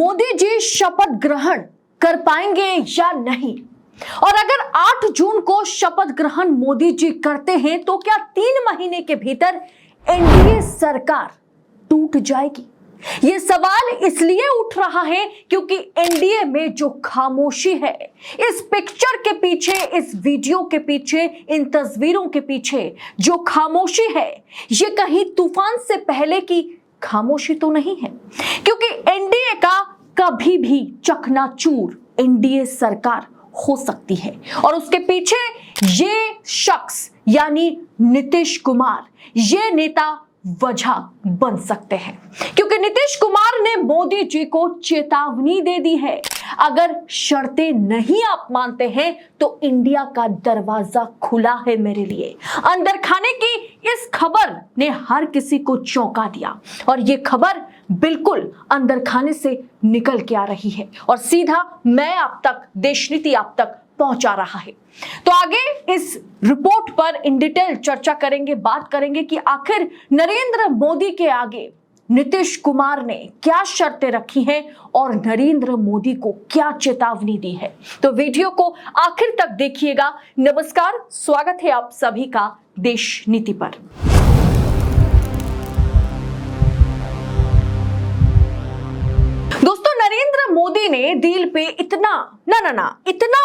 मोदी जी शपथ ग्रहण कर पाएंगे या नहीं। और अगर 8 जून को शपथ ग्रहण मोदी जी करते हैं तो क्या 3 महीने के भीतर एनडीए सरकार टूट जाएगी। यह सवाल इसलिए उठ रहा है क्योंकि एनडीए में जो खामोशी है, इस पिक्चर के पीछे, इस वीडियो के पीछे, इन तस्वीरों के पीछे जो खामोशी है, ये कहीं तूफान से पहले की खामोशी तो नहीं है। क्योंकि एनडीए का कभी भी चकनाचूर एनडीए सरकार हो सकती है और उसके पीछे ये शख्स यानी नीतीश कुमार, ये नेता वजह बन सकते हैं। क्योंकि नीतीश कुमार ने मोदी जी को चेतावनी दे दी है, अगर शर्तें नहीं आप मानते हैं तो इंडिया का दरवाजा खुला है मेरे लिए। अंदर खाने की इस खबर ने हर किसी को चौंका दिया और ये खबर बिल्कुल अंदर खाने से निकल के आ रही है और सीधा मैं आप तक, देश नीति आप तक पहुंचा रहा है। तो आगे इस रिपोर्ट पर इन डिटेल चर्चा करेंगे, बात करेंगे कि आखिर नरेंद्र मोदी के आगे नीतीश कुमार ने क्या शर्तें रखी हैं और नरेंद्र मोदी को क्या चेतावनी दी है। तो वीडियो को आखिर तक देखिएगा। नमस्कार, स्वागत है आप सभी का देश नीति पर। दोस्तों, नरेंद्र मोदी ने दिल पे इतना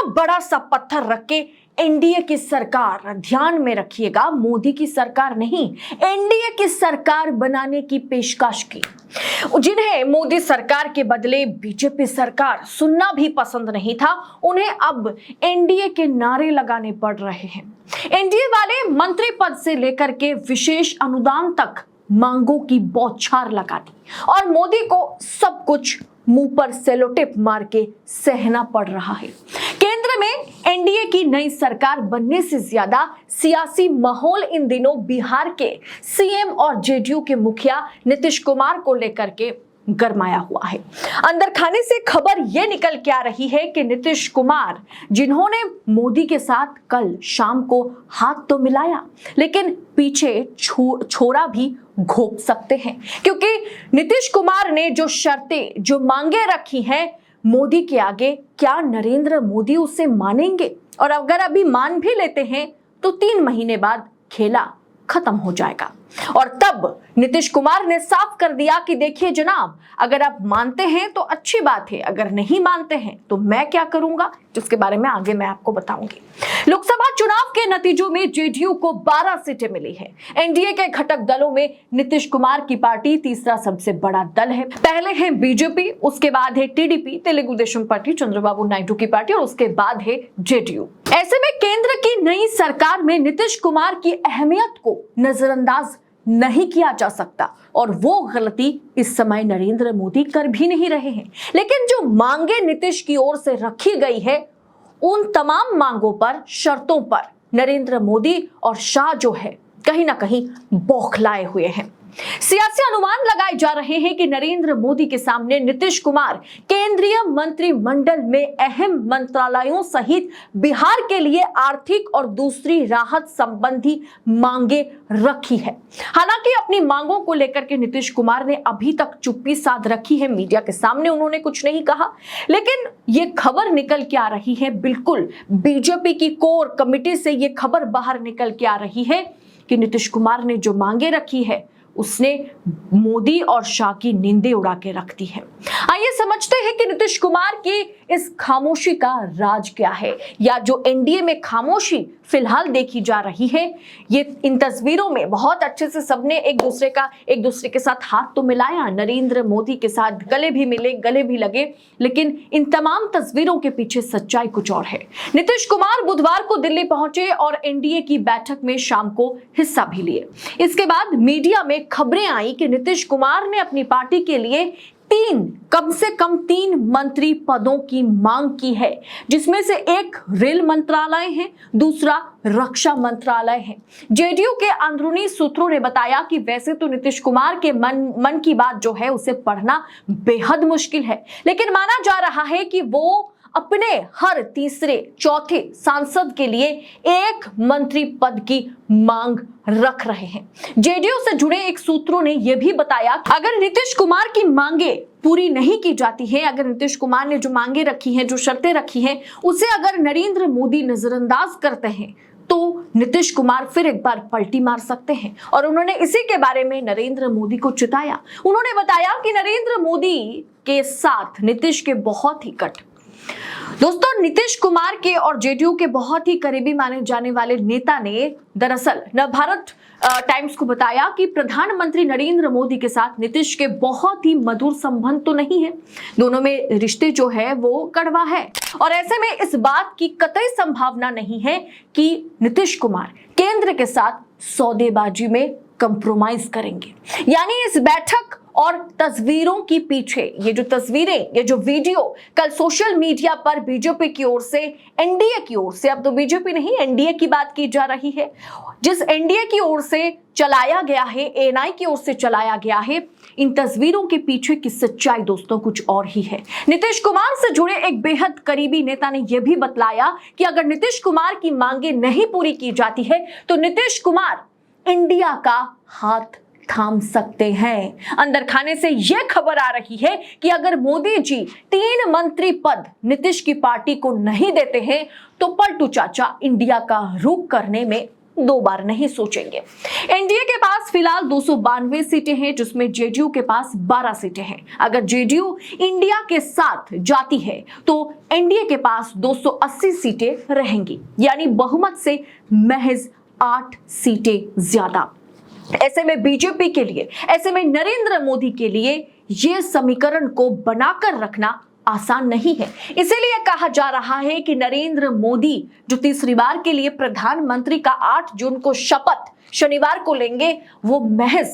बड़ा सा पत्थर रख के एनडीए की सरकार, ध्यान में रखिएगा, मोदी की सरकार नहीं, एनडीए की सरकार बनाने की पेशकश की। जिन्हें मोदी सरकार के बदले बीजेपी सरकार सुनना भी पसंद नहीं था, उन्हें अब एनडीए के नारे लगाने पड़ रहे हैं। एनडीए वाले मंत्री पद से लेकर के विशेष अनुदान तक मांगों की बौछार लगा दी और मोदी को सब कुछ मुंह पर सेलोटेप मार के सहना पड़ रहा है। केंद्र में एनडीए की नई सरकार बनने से ज्यादा सियासी माहौल इन दिनों बिहार के सीएम और जेडीयू के मुखिया नीतीश कुमार को लेकर के गरमाया हुआ है। अंदर खाने से खबर यह निकल के आ रही है कि नीतीश कुमार, जिन्होंने मोदी के साथ कल शाम को हाथ तो मिलाया, लेकिन पीछे छोरा भी घोंप सकते हैं। क्योंकि नीतीश कुमार ने जो शर्तें, जो मांगे रखी हैं मोदी के आगे, क्या नरेंद्र मोदी उसे मानेंगे? और अगर अभी मान भी लेते हैं तो 3 महीने बाद खेला खत्म हो जाएगा। और तब नीतीश कुमार ने साफ कर दिया कि देखिए जनाब, अगर आप मानते हैं तो अच्छी बात है, अगर नहीं मानते हैं तो मैं क्या करूंगा, जिसके बारे में आगे मैं आपको बताऊंगी। लोकसभा चुनाव के नतीजों में जेडीयू को 12 सीटें मिली है। एनडीए के घटक दलों में नीतीश कुमार की पार्टी तीसरा सबसे बड़ा दल है। पहले है बीजेपी, उसके बाद है टीडीपी, तेलुगु देशम पार्टी, चंद्रबाबू नायडू की पार्टी, और उसके बाद है जेडीयू। ऐसे में केंद्र की नई सरकार में नीतीश कुमार की अहमियत को नजरअंदाज नहीं किया जा सकता और वो गलती इस समय नरेंद्र मोदी कर भी नहीं रहे हैं। लेकिन जो मांगे नीतीश की ओर से रखी गई है, उन तमाम मांगों पर, शर्तों पर नरेंद्र मोदी और शाह जो है कहीं ना कहीं बौखलाए हुए हैं। सियासी अनुमान लगाए जा रहे हैं कि नरेंद्र मोदी के सामने नीतीश कुमार केंद्रीय मंत्रिमंडल में अहम मंत्रालयों सहित बिहार के लिए आर्थिक और दूसरी राहत संबंधी मांगे रखी है। हालांकि अपनी मांगों को लेकर के नीतीश कुमार ने अभी तक चुप्पी साध रखी है, मीडिया के सामने उन्होंने कुछ नहीं कहा। लेकिन ये खबर निकल के आ रही है, बिल्कुल बीजेपी की कोर कमेटी से ये खबर बाहर निकल के आ रही है कि नीतीश कुमार ने जो मांगे रखी है उसने मोदी और शाह की नींदें उड़ा के रख दी है। आइए समझते हैं कि नीतीश कुमार की इस खामोशी का राज क्या है, या जो एनडीए में खामोशी फिलहाल देखी जा रही है। ये इन तस्वीरों में बहुत अच्छे से सबने एक दूसरे के साथ हाथ तो मिलाया, नरेंद्र मोदी के साथ गले भी मिले, गले भी लगे, लेकिन इन तमाम तस्वीरों के पीछे सच्चाई कुछ और है। नीतीश कुमार बुधवार को दिल्ली पहुंचे और एनडीए की बैठक में शाम को हिस्सा भी लिए। इसके बाद मीडिया में खबरें आई कि नीतीश कुमार ने अपनी पार्टी के लिए कम से कम 3 मंत्री पदों की मांग की है, जिसमें से एक रेल मंत्रालय है, दूसरा रक्षा मंत्रालय है। जेडीयू के अंदरूनी सूत्रों ने बताया कि वैसे तो नीतीश कुमार के मन की बात जो है उसे पढ़ना बेहद मुश्किल है, लेकिन माना जा रहा है कि वो अपने हर तीसरे चौथे सांसद के लिए एक मंत्री पद की मांग रख रहे हैं। जेडीयू से जुड़े एक सूत्रों ने यह भी बताया अगर नीतीश कुमार की मांगे पूरी नहीं की जाती है, अगर नीतीश कुमार ने जो मांगे रखी हैं, जो शर्तें रखी हैं, उसे अगर नरेंद्र मोदी नजरअंदाज करते हैं तो नीतीश कुमार फिर एक बार पलटी मार सकते हैं। और उन्होंने इसी के बारे में नरेंद्र मोदी को चिताया। उन्होंने बताया कि नरेंद्र मोदी के साथ नीतीश के बहुत ही कट दोस्तों नीतीश कुमार के और जेडीयू के बहुत ही करीबी माने जाने वाले नेता ने दरअसल नवभारत टाइम्स को बताया कि प्रधानमंत्री नरेंद्र मोदी के साथ नीतीश के बहुत ही मधुर संबंध तो नहीं है, दोनों में रिश्ते जो है वो कड़वा है। और ऐसे में इस बात की कतई संभावना नहीं है कि नीतीश कुमार केंद्र के साथ सौदेबाजी में कंप्रोमाइज करेंगे। यानी इस बैठक और तस्वीरों की पीछे ये जो तस्वीरें, ये जो वीडियो कल सोशल मीडिया पर बीजेपी की ओर से, एनडीए की ओर से, अब तो बीजेपी नहीं एनडीए की बात की जा रही है, जिस एनडीए की ओर से चलाया गया है, एएनआई की ओर से चलाया गया है, इन तस्वीरों के पीछे की सच्चाई दोस्तों कुछ और ही है। नीतीश कुमार से जुड़े एक बेहद करीबी नेता ने यह भी बतलाया कि अगर नीतीश कुमार की मांगे नहीं पूरी की जाती है तो नीतीश कुमार इंडिया का हाथ थाम सकते हैं। अंदर खाने से यह खबर आ रही है कि अगर मोदी जी 3 मंत्री पद नीतीश की पार्टी को नहीं देते हैं तो पलटू चाचा इंडिया का रुख करने में 2 बार नहीं सोचेंगे। एनडीए के पास फिलहाल 292 सीटें हैं, जिसमें जेडीयू के पास 12 सीटें हैं। अगर जेडीयू इंडिया के साथ जाती है तो एनडीए के पास 280 सीटें रहेंगी, यानी बहुमत से महज 8 सीटें ज्यादा। ऐसे में बीजेपी के लिए, ऐसे में नरेंद्र मोदी के लिए यह समीकरण को बनाकर रखना आसान नहीं है। इसीलिए कहा जा रहा है कि नरेंद्र मोदी जो तीसरी बार के लिए प्रधानमंत्री का 8 जून को शपथ शनिवार को लेंगे, वो महज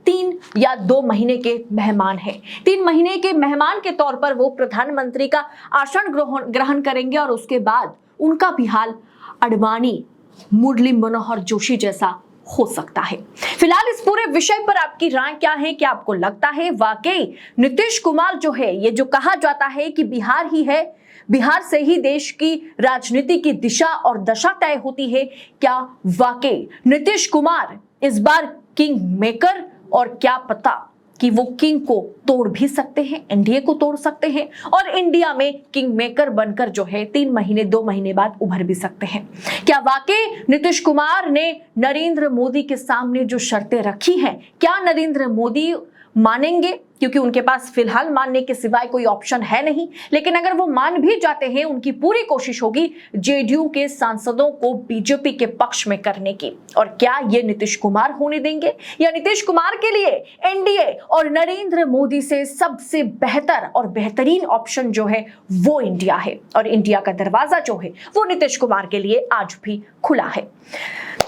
3 या 2 महीने के मेहमान हैं। 3 महीने के मेहमान के तौर पर वो प्रधानमंत्री का आसन ग्रहण करेंगे और उसके बाद उनका भी हाल अडवाणी, मुरली मनोहर जोशी जैसा हो सकता है। फिलहाल इस पूरे विषय पर आपकी राय क्या है? क्या आपको लगता है वाकई नीतीश कुमार जो है, ये जो कहा जाता है कि बिहार ही है, बिहार से ही देश की राजनीति की दिशा और दशा तय होती है, क्या वाकई नीतीश कुमार इस बार किंग मेकर, और क्या पता कि वो किंग को तोड़ भी सकते हैं, एनडीए को तोड़ सकते हैं और इंडिया में किंग मेकर बनकर जो है 3 महीने 2 महीने बाद उभर भी सकते हैं। क्या वाकई नीतीश कुमार ने नरेंद्र मोदी के सामने जो शर्तें रखी हैं, क्या नरेंद्र मोदी मानेंगे? क्योंकि उनके पास फिलहाल मानने के सिवाय कोई ऑप्शन है नहीं, लेकिन अगर वो मान भी जाते हैं, उनकी पूरी कोशिश होगी जेडीयू के सांसदों को बीजेपी के पक्ष में करने की। और क्या ये नीतीश कुमार होने देंगे, या नीतीश कुमार के लिए एनडीए और नरेंद्र मोदी से सबसे बेहतर और बेहतरीन ऑप्शन जो है वो इंडिया है, और इंडिया का दरवाजा जो है वो नीतीश कुमार के लिए आज भी खुला है।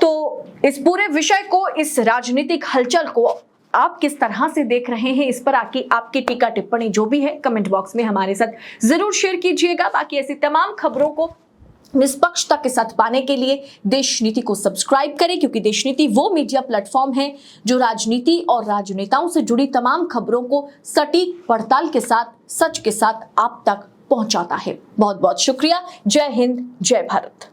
तो इस पूरे विषय को, इस राजनीतिक हलचल को आप किस तरह से देख रहे हैं, इस पर आपकी टीका टिप्पणी जो भी है कमेंट बॉक्स में हमारे साथ जरूर शेयर कीजिएगा। बाकी ऐसी तमाम खबरों को निष्पक्षता के साथ पाने के लिए देश नीति को सब्सक्राइब करें, क्योंकि देश नीति वो मीडिया प्लेटफॉर्म है जो राजनीति और राजनेताओं से जुड़ी तमाम खबरों को सटीक पड़ताल के साथ, सच के साथ आप तक पहुंचाता है। बहुत बहुत शुक्रिया। जय हिंद, जय भारत।